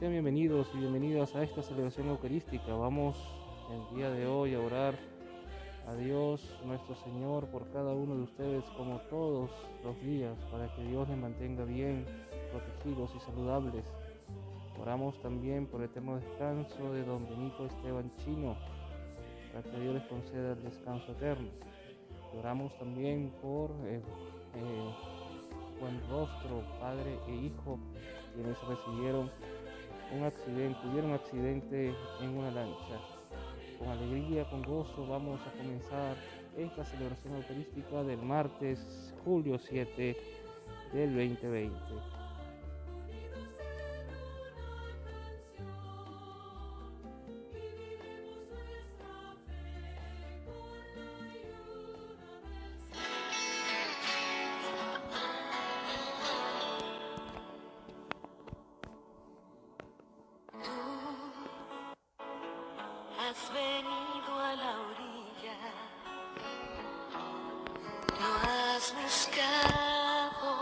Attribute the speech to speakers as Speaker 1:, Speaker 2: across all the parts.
Speaker 1: Sean bienvenidos y bienvenidas a esta celebración eucarística. Vamos el día de hoy a orar a Dios nuestro Señor por cada uno de ustedes como todos los días, para que Dios les mantenga bien, protegidos y saludables. Oramos también por el eterno descanso de don Benito Esteban Chino, para que Dios les conceda el descanso eterno. Oramos también por Buen Rostro, padre e hijo, quienes tuvieron un accidente en una lancha. Con alegría, con gozo, vamos a comenzar esta celebración eucarística del martes, julio 7 del 2020.
Speaker 2: Has venido a la orilla, lo has buscado,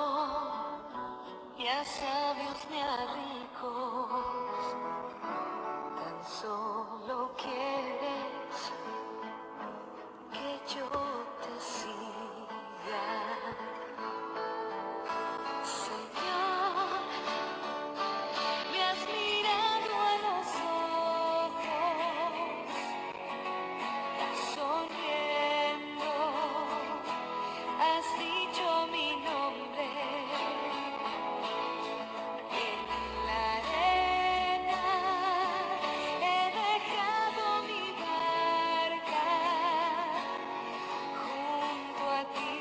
Speaker 2: y a sabios ni a ricos, tan solo quieres que yo te siga. Señor, me has mirado a los ojos, sonriendo, has dicho mi nombre. En la arena he dejado mi barca, junto a ti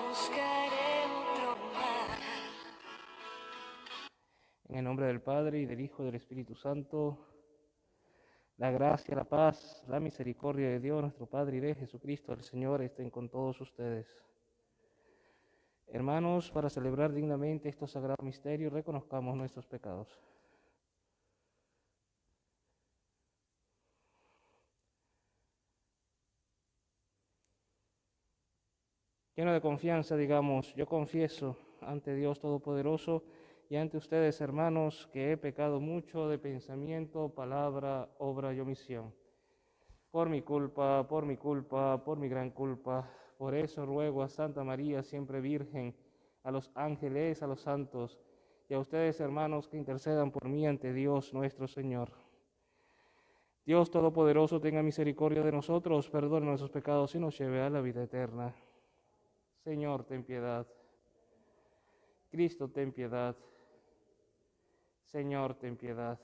Speaker 2: buscaré otro mar.
Speaker 1: En el nombre del Padre, y del Hijo, y del Espíritu Santo, la gracia, la paz, la misericordia de Dios nuestro Padre y de Jesucristo el Señor estén con todos ustedes. Hermanos, para celebrar dignamente estos sagrados misterios, reconozcamos nuestros pecados. Lleno de confianza, digamos, yo confieso ante Dios Todopoderoso y ante ustedes, hermanos, que he pecado mucho de pensamiento, palabra, obra y omisión. Por mi culpa, por mi gran culpa. Por eso ruego a Santa María, siempre Virgen, a los ángeles, a los santos, y a ustedes, hermanos, que intercedan por mí ante Dios nuestro Señor. Dios Todopoderoso, tenga misericordia de nosotros, perdone nuestros pecados y nos lleve a la vida eterna. Señor, ten piedad. Cristo, ten piedad. Señor, ten piedad.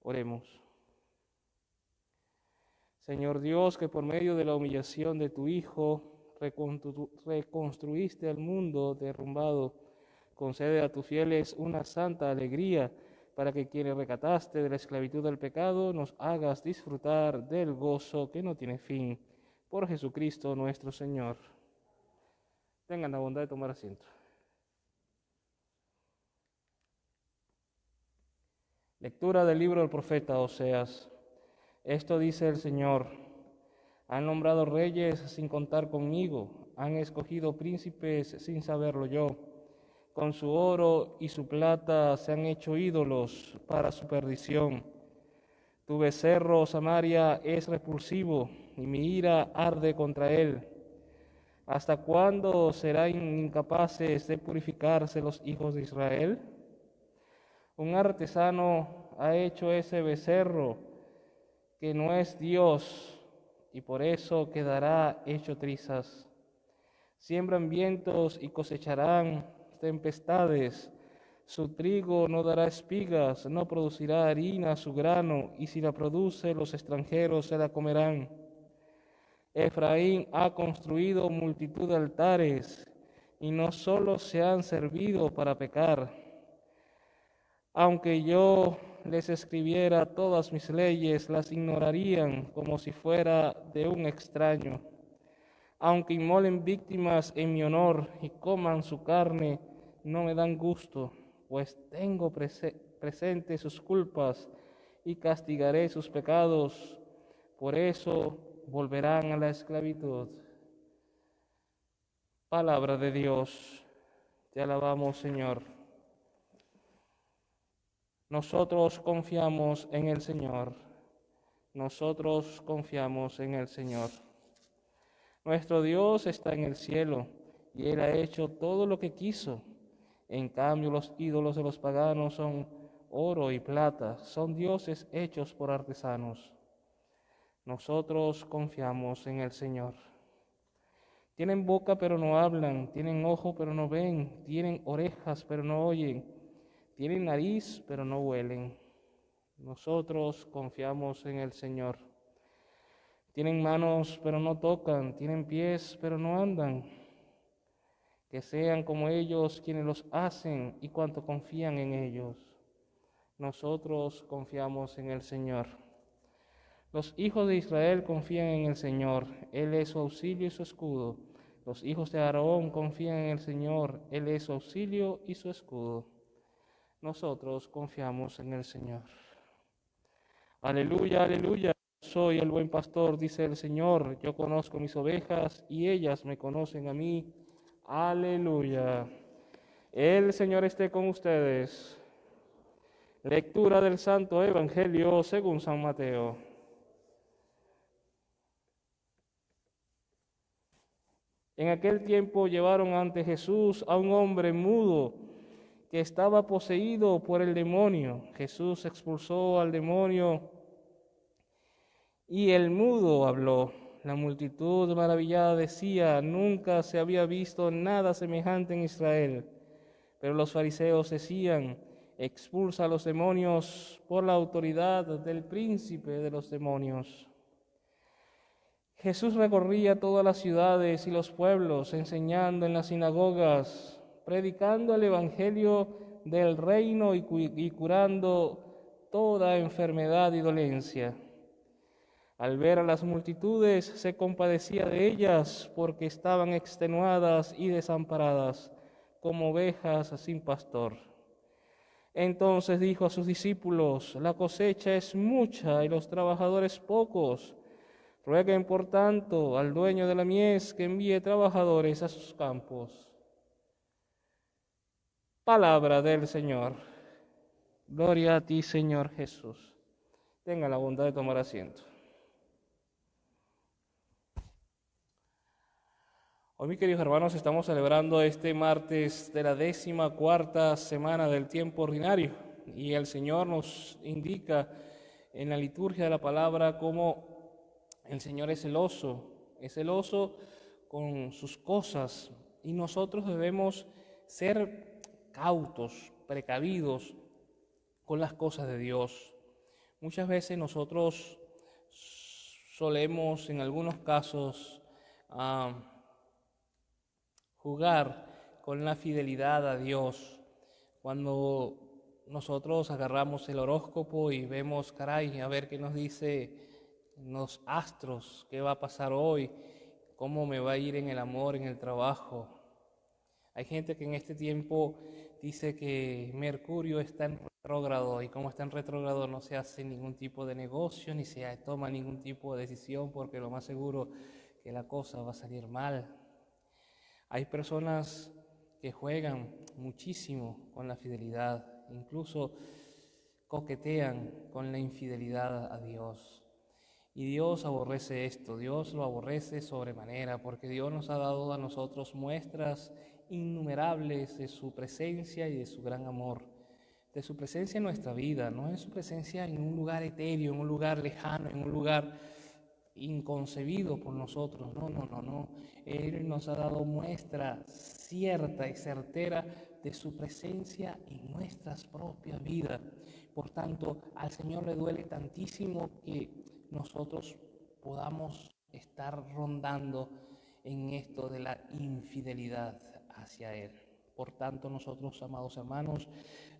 Speaker 1: Oremos. Señor Dios, que por medio de la humillación de tu Hijo reconstruiste al mundo derrumbado, concede a tus fieles una santa alegría, para que quienes rescataste de la esclavitud del pecado, nos hagas disfrutar del gozo que no tiene fin. Por Jesucristo nuestro Señor. Tengan la bondad de tomar asiento. Lectura del libro del profeta Oseas. Esto dice el Señor: han nombrado reyes sin contar conmigo, han escogido príncipes sin saberlo yo. Con su oro y su plata se han hecho ídolos para su perdición. Tu becerro, Samaria, es repulsivo, y mi ira arde contra él. ¿Hasta cuándo serán incapaces de purificarse los hijos de Israel? Un artesano ha hecho ese becerro, que no es Dios, y por eso quedará hecho trizas. Siembran vientos y cosecharán tempestades. Su trigo no dará espigas, no producirá harina su grano, y si la produce, los extranjeros se la comerán. Efraín ha construido multitud de altares, y no solo se han servido para pecar. Aunque yo les escribiera todas mis leyes, las ignorarían como si fuera de un extraño. Aunque inmolen víctimas en mi honor y coman su carne, no me dan gusto, pues tengo presente sus culpas y castigaré sus pecados. Por eso volverán a la esclavitud. Palabra de Dios. Te alabamos, Señor. Nosotros confiamos en el Señor. Nosotros confiamos en el Señor. Nuestro Dios está en el cielo y Él ha hecho todo lo que quiso. En cambio, los ídolos de los paganos son oro y plata, son dioses hechos por artesanos. Nosotros confiamos en el Señor. Tienen boca pero no hablan, tienen ojo pero no ven, tienen orejas pero no oyen, tienen nariz pero no huelen. Nosotros confiamos en el Señor. Tienen manos pero no tocan, tienen pies pero no andan. Que sean como ellos quienes los hacen y cuanto confían en ellos. Nosotros confiamos en el Señor. Los hijos de Israel confían en el Señor, Él es su auxilio y su escudo. Los hijos de Aarón confían en el Señor, Él es su auxilio y su escudo. Nosotros confiamos en el Señor. Aleluya, aleluya. Soy el buen pastor, dice el Señor. Yo conozco mis ovejas y ellas me conocen a mí. Aleluya. El Señor esté con ustedes. Lectura del Santo Evangelio según San Mateo. En aquel tiempo llevaron ante Jesús a un hombre mudo que estaba poseído por el demonio. Jesús expulsó al demonio y el mudo habló. La multitud maravillada decía: nunca se había visto nada semejante en Israel. Pero los fariseos decían: expulsa a los demonios por la autoridad del príncipe de los demonios. Jesús recorría todas las ciudades y los pueblos, enseñando en las sinagogas, predicando el evangelio del reino y curando toda enfermedad y dolencia. Al ver a las multitudes, se compadecía de ellas porque estaban extenuadas y desamparadas, como ovejas sin pastor. Entonces dijo a sus discípulos: la cosecha es mucha y los trabajadores pocos. Rueguen, por tanto, al dueño de la mies que envíe trabajadores a sus campos. Palabra del Señor. Gloria a ti, Señor Jesús. Tenga la bondad de tomar asiento. Hoy, mis queridos hermanos, estamos celebrando este martes de la 14ª semana del tiempo ordinario, y el Señor nos indica en la liturgia de la palabra cómo el Señor es celoso con sus cosas, y nosotros debemos ser cautos, precavidos con las cosas de Dios. Muchas veces nosotros solemos, en algunos casos, jugar con la fidelidad a Dios. Cuando nosotros agarramos el horóscopo y vemos, caray, a ver qué nos dice los astros, qué va a pasar hoy, cómo me va a ir en el amor, en el trabajo. Hay gente que en este tiempo dice que Mercurio está en retrógrado, y como está en retrógrado no se hace ningún tipo de negocio ni se toma ningún tipo de decisión, porque lo más seguro que la cosa va a salir mal. Hay personas que juegan muchísimo con la fidelidad, incluso coquetean con la infidelidad a Dios. Y Dios aborrece esto, Dios lo aborrece sobremanera, porque Dios nos ha dado a nosotros muestras innumerables de su presencia y de su gran amor, de su presencia en nuestra vida, no en su presencia en un lugar etéreo, en un lugar lejano, en un lugar inconcebido por nosotros. No. Él nos ha dado muestra cierta y certera de su presencia en nuestras propias vidas. Por tanto, al Señor le duele tantísimo que nosotros podamos estar rondando en esto de la infidelidad hacia Él. Por tanto, nosotros, amados hermanos,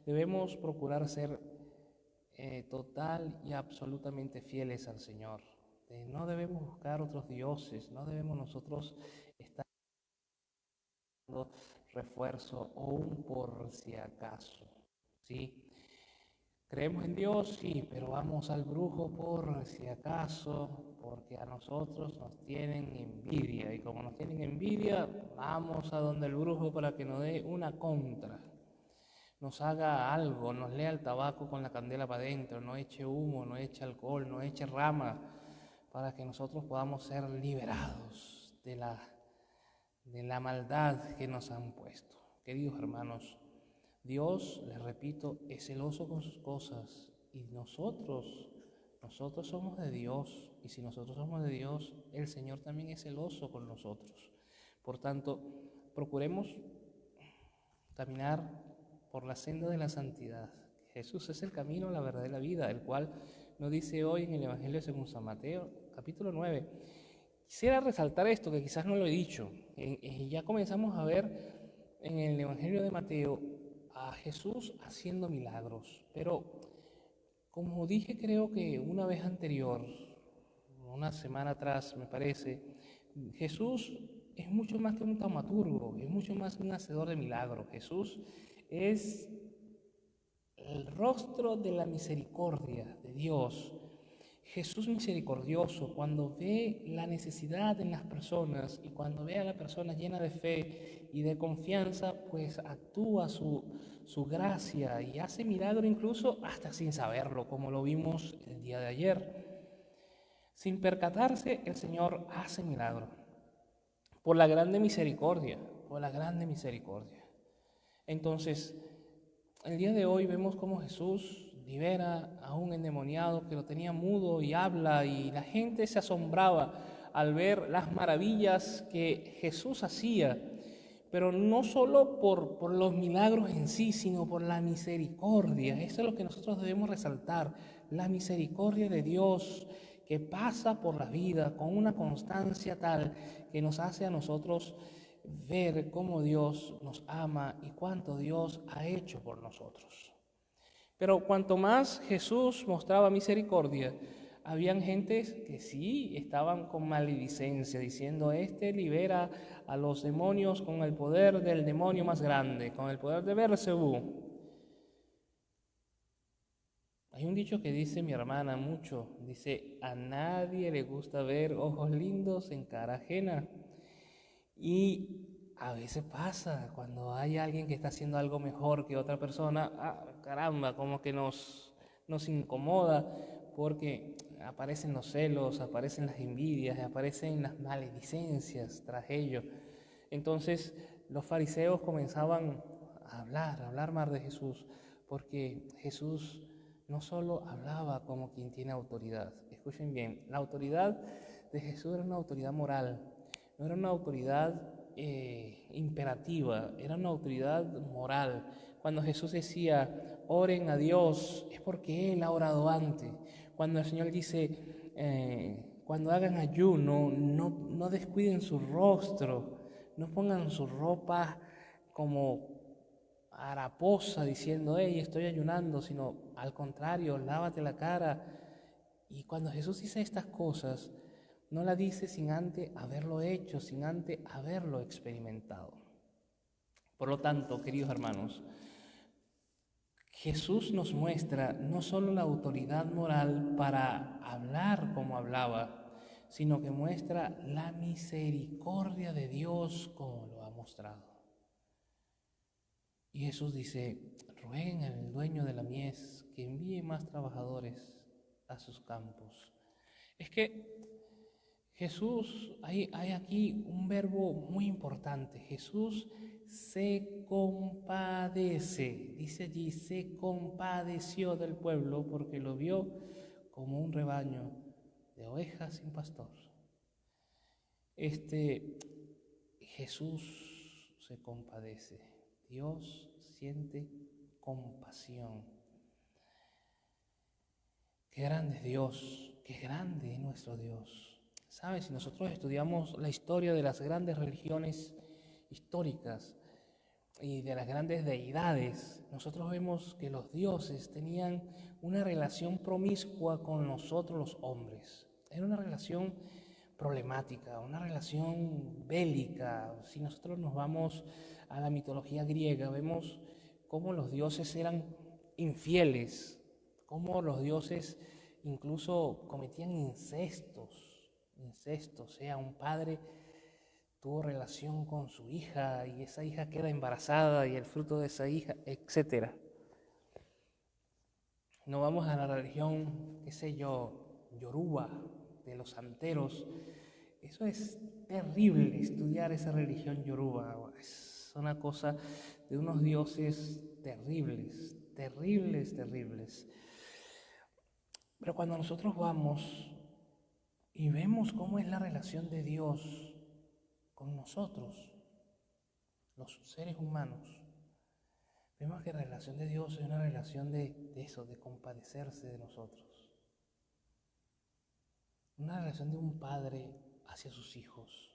Speaker 1: debemos procurar ser total y absolutamente fieles al Señor. No debemos buscar otros dioses, no debemos nosotros estar dando refuerzo o un por si acaso, ¿sí? Creemos en Dios, sí, pero vamos al brujo por si acaso, porque a nosotros nos tienen envidia, y como nos tienen envidia, vamos a donde el brujo para que nos dé una contra. nos haga algo, nos lea el tabaco con la candela para adentro, no eche humo, no eche alcohol, no eche rama, para que nosotros podamos ser liberados de la maldad que nos han puesto. Queridos hermanos, Dios, les repito, es celoso con sus cosas y nosotros somos de Dios, y si nosotros somos de Dios, el Señor también es celoso con nosotros. Por tanto, procuremos caminar por la senda de la santidad. Jesús es el camino, la verdad y la vida, el cual nos dice hoy en el Evangelio según San Mateo, capítulo 9. Quisiera resaltar esto, que quizás no lo he dicho. Ya comenzamos a ver en el Evangelio de Mateo a Jesús haciendo milagros, pero como dije, creo que una vez anterior, una semana atrás me parece, Jesús es mucho más que un taumaturgo, es mucho más que un hacedor de milagros. Jesús es el rostro de la misericordia de Dios. Jesús misericordioso, cuando ve la necesidad en las personas y cuando ve a la persona llena de fe y de confianza, pues actúa su gracia y hace milagro incluso hasta sin saberlo, como lo vimos el día de ayer. Sin percatarse, el Señor hace milagro por la grande misericordia, por la grande misericordia. Entonces, el día de hoy vemos cómo Jesús libera a un endemoniado que lo tenía mudo y habla, y la gente se asombraba al ver las maravillas que Jesús hacía, pero no solo por los milagros en sí, sino por la misericordia. Eso es lo que nosotros debemos resaltar, la misericordia de Dios que pasa por la vida con una constancia tal que nos hace a nosotros ver cómo Dios nos ama y cuánto Dios ha hecho por nosotros. Pero cuanto más Jesús mostraba misericordia, habían gentes que sí estaban con maledicencia, diciendo: este libera a los demonios con el poder del demonio más grande, con el poder de Beelzebú. Hay un dicho que dice mi hermana mucho, dice: a nadie le gusta ver ojos lindos en cara ajena. Y a veces pasa, cuando hay alguien que está haciendo algo mejor que otra persona, caramba, como que nos incomoda, porque aparecen los celos, aparecen las envidias, aparecen las maledicencias tras ello. Entonces los fariseos comenzaban a hablar mal de Jesús, porque Jesús no solo hablaba como quien tiene autoridad. Escuchen bien, la autoridad de Jesús era una autoridad moral, no era una autoridad imperativa, era una autoridad moral. Cuando Jesús decía: oren a Dios, es porque Él ha orado antes. Cuando el Señor dice: cuando hagan ayuno, no descuiden su rostro, no pongan su ropa como haraposa diciendo: hey, estoy ayunando, sino al contrario, lávate la cara. Y cuando Jesús dice estas cosas, no la dice sin antes haberlo hecho, sin antes haberlo experimentado. Por lo tanto, queridos hermanos, Jesús nos muestra no solo la autoridad moral para hablar como hablaba, sino que muestra la misericordia de Dios como lo ha mostrado. Y Jesús dice: rueguen al dueño de la mies que envíe más trabajadores a sus campos. Es que Jesús, hay aquí un verbo muy importante. Jesús se compadece, dice allí, se compadeció del pueblo porque lo vio como un rebaño de ovejas sin pastor. Jesús se compadece. Dios siente compasión. Qué grande es Dios, qué grande es nuestro Dios. ¿Sabes? Si nosotros estudiamos la historia de las grandes religiones históricas y de las grandes deidades, nosotros vemos que los dioses tenían una relación promiscua con nosotros los hombres. Era una relación problemática, una relación bélica. Si nosotros nos vamos a la mitología griega, vemos cómo los dioses eran infieles, cómo los dioses incluso cometían incestos, o sea, un padre tuvo relación con su hija y esa hija queda embarazada y el fruto de esa hija, etc. No vamos a la religión, qué sé yo, yoruba, de los santeros. Eso es terrible, estudiar esa religión yoruba. Es una cosa de unos dioses terribles, terribles, terribles. Pero cuando nosotros vamos y vemos cómo es la relación de Dios con nosotros, los seres humanos, vemos que la relación de Dios es una relación de eso, de compadecerse de nosotros. Una relación de un padre hacia sus hijos.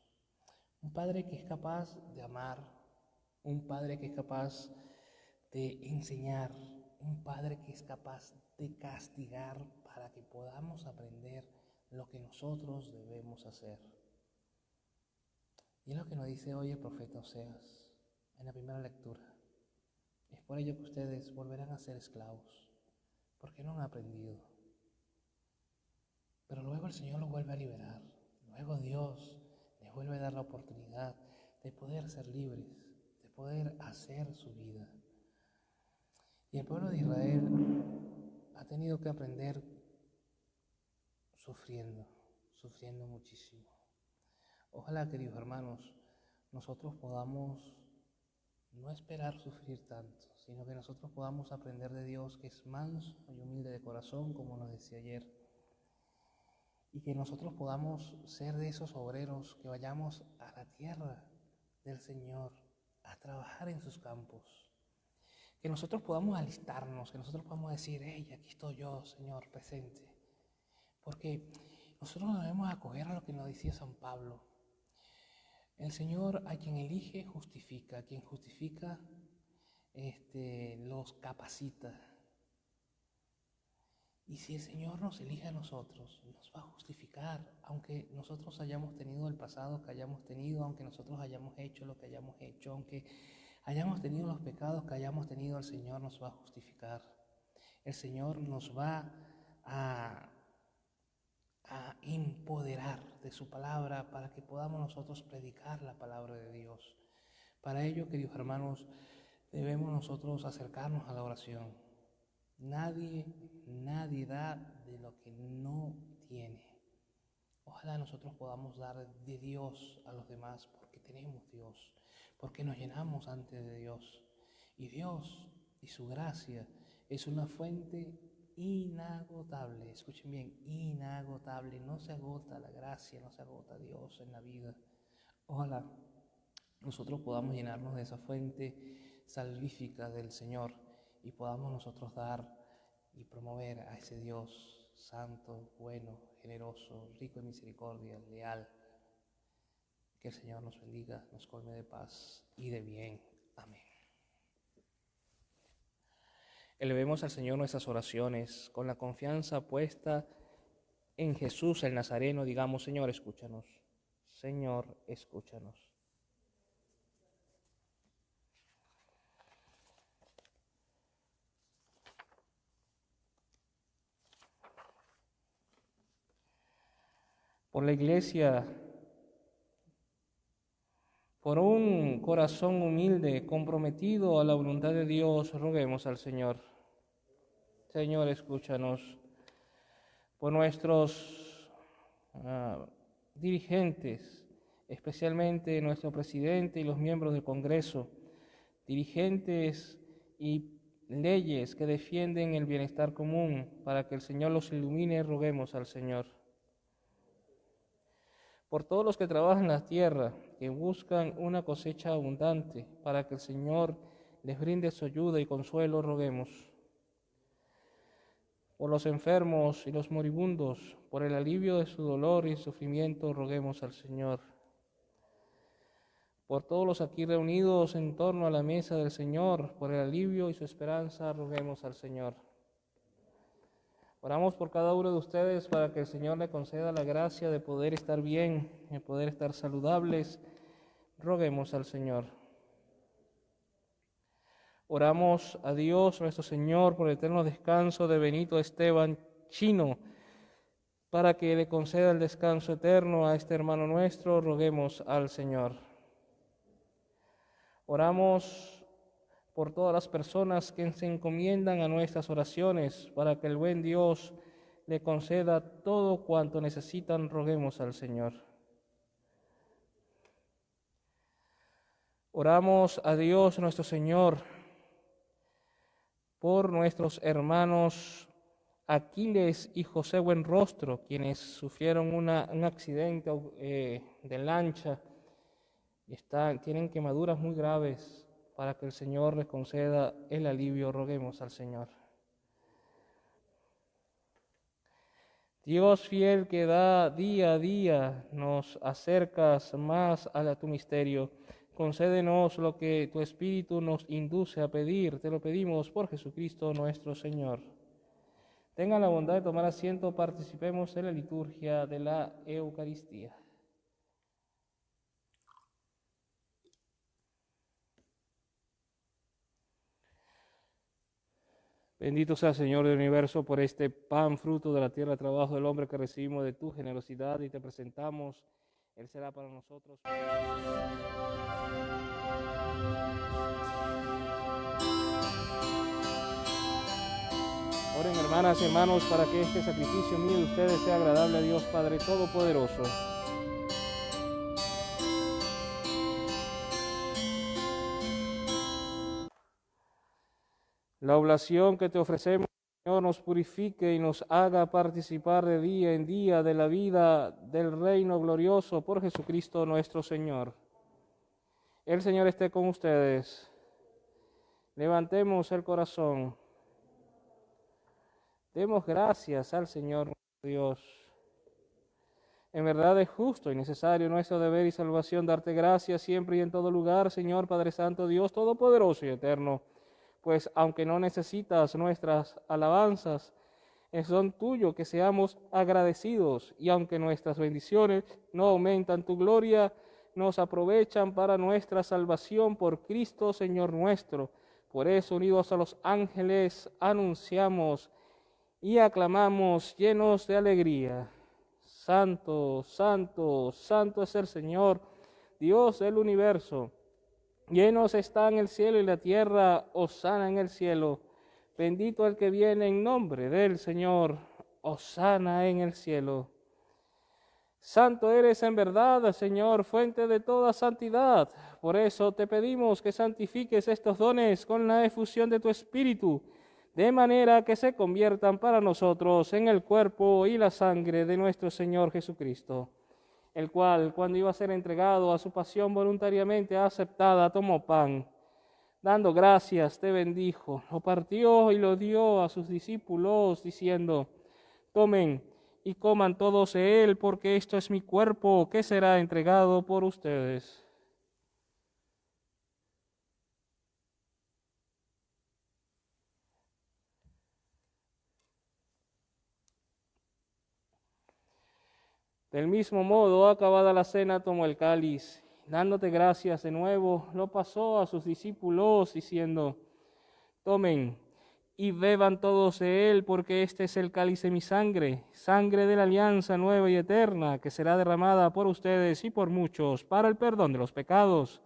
Speaker 1: Un padre que es capaz de amar, un padre que es capaz de enseñar, un padre que es capaz de castigar para que podamos aprender lo que nosotros debemos hacer. Y es lo que nos dice hoy el profeta Oseas en la primera lectura. Es por ello que ustedes volverán a ser esclavos, porque no han aprendido. Pero luego el Señor los vuelve a liberar. Luego Dios les vuelve a dar la oportunidad de poder ser libres, de poder hacer su vida. Y el pueblo de Israel ha tenido que aprender sufriendo muchísimo. Ojalá, queridos hermanos, nosotros podamos no esperar sufrir tanto, sino que nosotros podamos aprender de Dios, que es manso y humilde de corazón, como nos decía ayer. Y que nosotros podamos ser de esos obreros que vayamos a la tierra del Señor a trabajar en sus campos. Que nosotros podamos alistarnos, que nosotros podamos decir, hey, aquí estoy yo, Señor, presente. Porque nosotros nos debemos acoger a lo que nos decía San Pablo. El Señor a quien elige justifica, a quien justifica los capacita. Y si el Señor nos elige a nosotros, nos va a justificar, aunque nosotros hayamos tenido el pasado que hayamos tenido, aunque nosotros hayamos hecho lo que hayamos hecho, aunque hayamos tenido los pecados que hayamos tenido, el Señor nos va a justificar. El Señor nos va a empoderar de su palabra para que podamos nosotros predicar la palabra de Dios. Para ello, queridos hermanos, debemos nosotros acercarnos a la oración. Nadie da de lo que no tiene. Ojalá nosotros podamos dar de Dios a los demás porque tenemos Dios, porque nos llenamos antes de Dios. Y Dios y su gracia es una fuente inagotable. Escuchen bien, inagotable. No se agota la gracia, no se agota Dios en la vida. Ojalá nosotros podamos llenarnos de esa fuente salvífica del Señor y podamos nosotros dar y promover a ese Dios santo, bueno, generoso, rico en misericordia, leal. Que el Señor nos bendiga, nos colme de paz y de bien. Amén. Elevemos al Señor nuestras oraciones con la confianza puesta en Jesús el Nazareno. Digamos, Señor, escúchanos. Señor, escúchanos. Por la Iglesia, por un corazón humilde, comprometido a la voluntad de Dios, roguemos al Señor. Señor, escúchanos. Por nuestros dirigentes, especialmente nuestro presidente y los miembros del Congreso, dirigentes y leyes que defienden el bienestar común, para que el Señor los ilumine, roguemos al Señor. Por todos los que trabajan la tierra, que buscan una cosecha abundante, para que el Señor les brinde su ayuda y consuelo, roguemos. Por los enfermos y los moribundos, por el alivio de su dolor y sufrimiento, roguemos al Señor. Por todos los aquí reunidos en torno a la mesa del Señor, por el alivio y su esperanza, roguemos al Señor. Oramos por cada uno de ustedes para que el Señor le conceda la gracia de poder estar bien, de poder estar saludables. Roguemos al Señor. Oramos a Dios nuestro Señor por el eterno descanso de Benito Esteban Chino, para que le conceda el descanso eterno a este hermano nuestro, roguemos al Señor. Oramos por todas las personas que se encomiendan a nuestras oraciones, para que el buen Dios le conceda todo cuanto necesitan, roguemos al Señor. Oramos a Dios nuestro Señor por nuestros hermanos Aquiles y José Buenrostro, quienes sufrieron un accidente de lancha y tienen quemaduras muy graves, para que el Señor les conceda el alivio, roguemos al Señor. Dios fiel, que día a día nos acercas más a tu misterio, concédenos lo que tu Espíritu nos induce a pedir. Te lo pedimos por Jesucristo nuestro Señor. Tengan la bondad de tomar asiento, participemos en la liturgia de la Eucaristía. Bendito sea, Señor del universo, por este pan, fruto de la tierra, trabajo del hombre que recibimos de tu generosidad y te presentamos. Él será para nosotros. Oren, hermanas y hermanos, para que este sacrificio mío de ustedes sea agradable a Dios Padre Todopoderoso. La oblación que te ofrecemos, Señor, nos purifique y nos haga participar de día en día de la vida del reino glorioso por Jesucristo nuestro Señor. El Señor esté con ustedes. Levantemos el corazón. Demos gracias al Señor nuestro Dios. En verdad es justo y necesario nuestro deber y salvación darte gracias siempre y en todo lugar, Señor Padre Santo, Dios Todopoderoso y Eterno, pues aunque no necesitas nuestras alabanzas, son tuyo que seamos agradecidos, y aunque nuestras bendiciones no aumentan tu gloria, nos aprovechan para nuestra salvación por Cristo Señor nuestro. Por eso, unidos a los ángeles, anunciamos y aclamamos llenos de alegría: Santo, santo, santo es el Señor, Dios del universo. Llenos están el cielo y la tierra, hosana en el cielo. Bendito el que viene en nombre del Señor, hosana en el cielo. Santo eres en verdad, Señor, fuente de toda santidad. Por eso te pedimos que santifiques estos dones con la efusión de tu Espíritu, de manera que se conviertan para nosotros en el cuerpo y la sangre de nuestro Señor Jesucristo, el cual, cuando iba a ser entregado a su pasión voluntariamente aceptada, tomó pan, dando gracias, te bendijo, lo partió y lo dio a sus discípulos, diciendo: tomen y coman todos de él, porque esto es mi cuerpo que será entregado por ustedes. Del mismo modo, acabada la cena, tomó el cáliz, dándote gracias de nuevo, lo pasó a sus discípulos, diciendo: tomen y beban todos de él, porque este es el cáliz de mi sangre, sangre de la alianza nueva y eterna, que será derramada por ustedes y por muchos para el perdón de los pecados.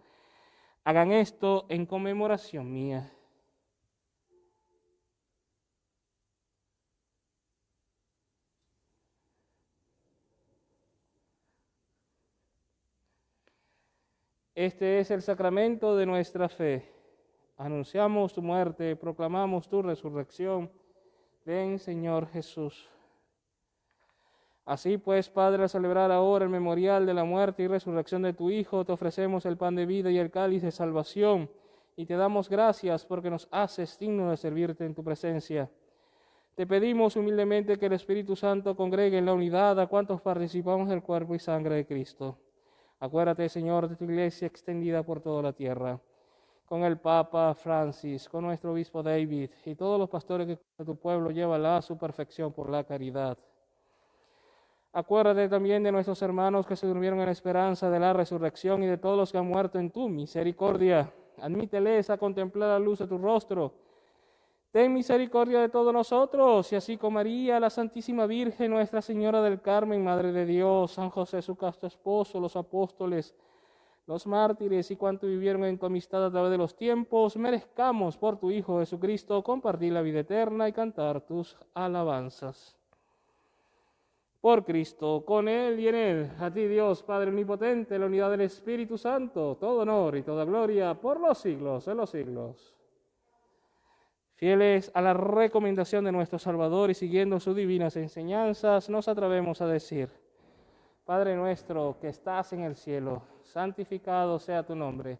Speaker 1: Hagan esto en conmemoración mía. Este es el sacramento de nuestra fe. Anunciamos tu muerte, proclamamos tu resurrección. Ven, Señor Jesús. Así pues, Padre, al celebrar ahora el memorial de la muerte y resurrección de tu Hijo, te ofrecemos el pan de vida y el cáliz de salvación, y te damos gracias porque nos haces digno de servirte en tu presencia. Te pedimos humildemente que el Espíritu Santo congregue en la unidad a cuantos participamos del cuerpo y sangre de Cristo. Acuérdate, Señor, de tu iglesia extendida por toda la tierra, con el Papa Francis, con nuestro obispo David y todos los pastores que tu pueblo llévala a su perfección por la caridad. Acuérdate también de nuestros hermanos que se durmieron en la esperanza de la resurrección y de todos los que han muerto en tu misericordia. Admíteles a contemplar la luz de tu rostro. Ten misericordia de todos nosotros, y así con María, la Santísima Virgen, Nuestra Señora del Carmen, Madre de Dios, San José, su casto esposo, los apóstoles, los mártires y cuantos vivieron en tu amistad a través de los tiempos, merezcamos por tu Hijo Jesucristo compartir la vida eterna y cantar tus alabanzas. Por Cristo, con Él y en Él, a ti Dios, Padre Omnipotente, la unidad del Espíritu Santo, todo honor y toda gloria por los siglos de los siglos. Fieles a la recomendación de nuestro Salvador y siguiendo sus divinas enseñanzas, nos atrevemos a decir: Padre nuestro que estás en el cielo, santificado sea tu nombre.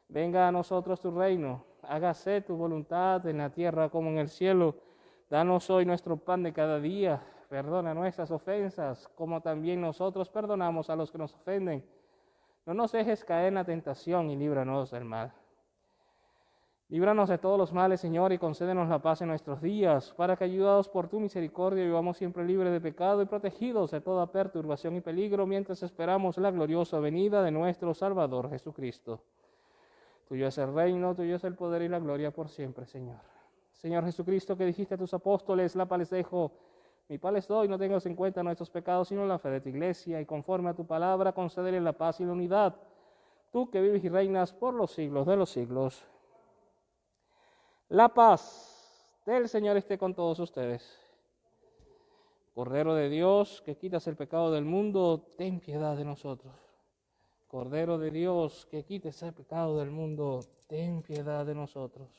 Speaker 1: Venga a nosotros tu reino, hágase tu voluntad en la tierra como en el cielo. Danos hoy nuestro pan de cada día, perdona nuestras ofensas, como también nosotros perdonamos a los que nos ofenden. No nos dejes caer en la tentación y líbranos del mal. Líbranos de todos los males, Señor, y concédenos la paz en nuestros días, para que, ayudados por tu misericordia, vivamos siempre libres de pecado y protegidos de toda perturbación y peligro, mientras esperamos la gloriosa venida de nuestro Salvador Jesucristo. Tuyo es el reino, tuyo es el poder y la gloria por siempre, Señor. Señor Jesucristo, que dijiste a tus apóstoles: la paz les dejo, mi paz les doy, no tengas en cuenta nuestros pecados, sino la fe de tu iglesia, y conforme a tu palabra, concédele la paz y la unidad. Tú que vives y reinas por los siglos de los siglos. La paz del Señor esté con todos ustedes. Cordero de Dios, que quitas el pecado del mundo, ten piedad de nosotros. Cordero de Dios, que quites el pecado del mundo, ten piedad de nosotros.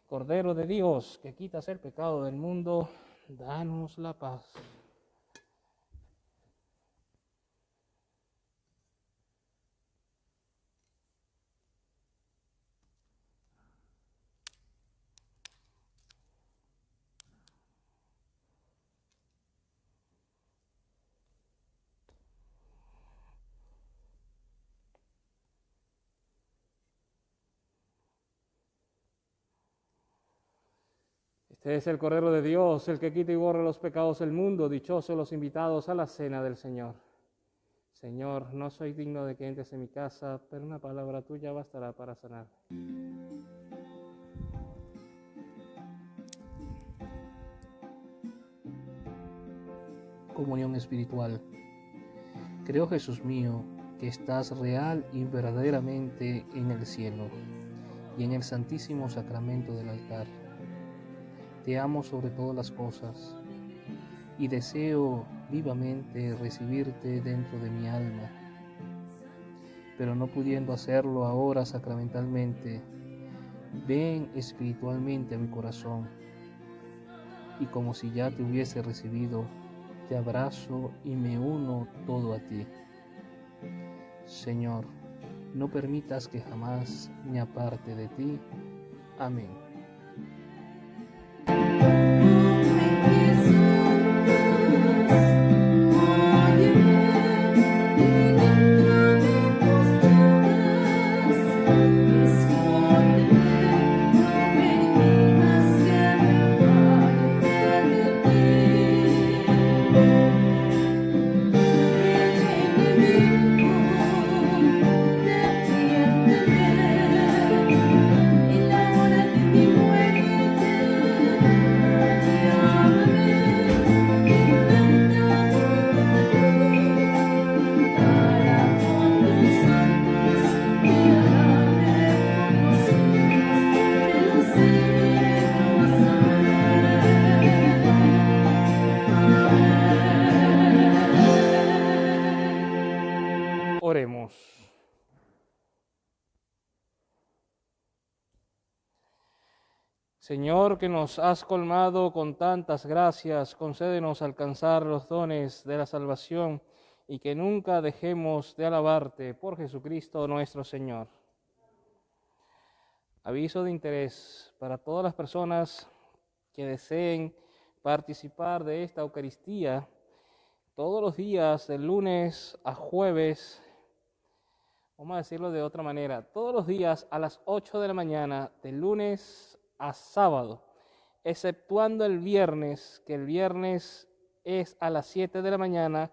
Speaker 1: Cordero de Dios, que quitas el pecado del mundo, danos la paz. Este es el Cordero de Dios, el que quita y borra los pecados del mundo. Dichosos los invitados a la cena del Señor. Señor, no soy digno de que entres en mi casa, pero una palabra tuya bastará para sanar.
Speaker 3: Comunión espiritual. Creo, Jesús mío, que estás real y verdaderamente en el cielo y en el santísimo sacramento del altar. Te amo sobre todas las cosas y deseo vivamente recibirte dentro de mi alma, pero no pudiendo hacerlo ahora sacramentalmente, ven espiritualmente a mi corazón y como si ya te hubiese recibido, te abrazo y me uno todo a ti. Señor, no permitas que jamás me aparte de ti. Amén.
Speaker 1: Oremos. Señor, que nos has colmado con tantas gracias, concédenos alcanzar los dones de la salvación y que nunca dejemos de alabarte por Jesucristo nuestro Señor. Aviso de interés para todas las personas que deseen participar de esta Eucaristía todos los días, de lunes a jueves. Vamos a decirlo de otra manera, todos los días a las 8 de la mañana, de lunes a sábado, exceptuando el viernes, que el viernes es a las 7 de la mañana,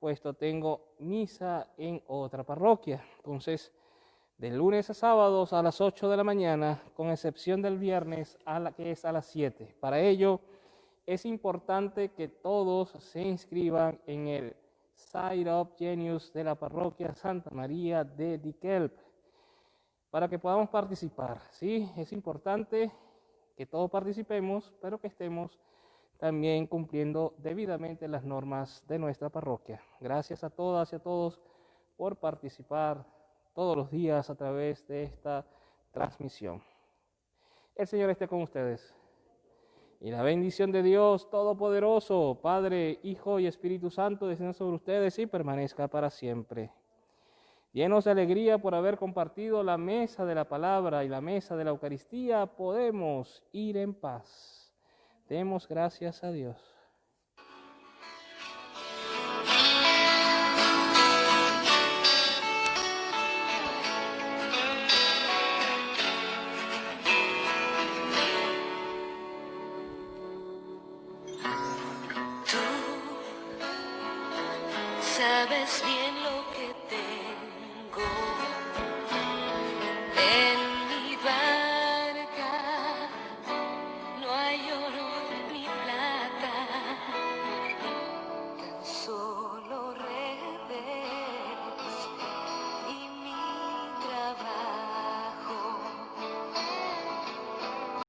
Speaker 1: puesto tengo misa en otra parroquia. Entonces, de lunes a sábados a las 8 de la mañana, con excepción del viernes, que es a las 7. Para ello, es importante que todos se inscriban en el Side Up Genius de la parroquia Santa María de Dikelp para que podamos participar. Sí, es importante que todos participemos, pero que estemos también cumpliendo debidamente las normas de nuestra parroquia. Gracias a todas y a todos por participar todos los días a través de esta transmisión. El Señor esté con ustedes. Y la bendición de Dios Todopoderoso, Padre, Hijo y Espíritu Santo, descienda sobre ustedes y permanezca para siempre. Llenos de alegría por haber compartido la mesa de la palabra y la mesa de la Eucaristía, podemos ir en paz. Demos gracias a Dios.
Speaker 2: Sabes bien